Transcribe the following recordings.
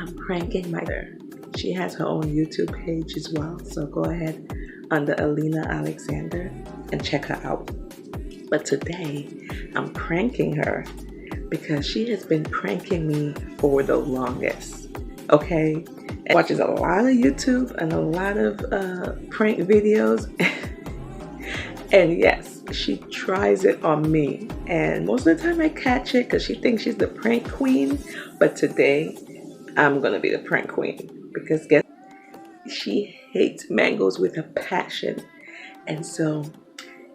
I'm pranking my mother. She has her own YouTube page as well, so go ahead under Alina Alexander and check her out. But today, I'm pranking her because she has been pranking me for the longest, okay? And watches a lot of YouTube and a lot of prank videos. And yes, she tries it on me. And most of the time I catch it because she thinks she's the prank queen. But today, I'm gonna be the prank queen. Because guess, she hates mangoes with a passion. And so,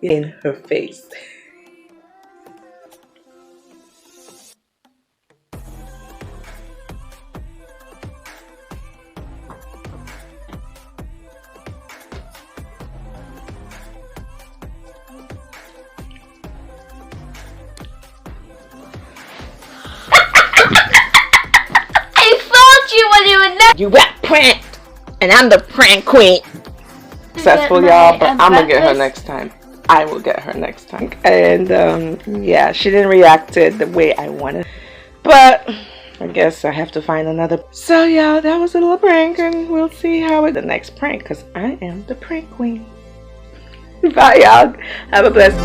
in her face. You got pranked, and I'm the prank queen. Successful, y'all, but I'm gonna get her next time. I will get her next time. And yeah, she didn't react to it the way I wanted, but I guess I have to find another. So yeah, that was a little prank, and we'll see how it the next prank, because I am the prank queen. Bye, y'all. Have a blessed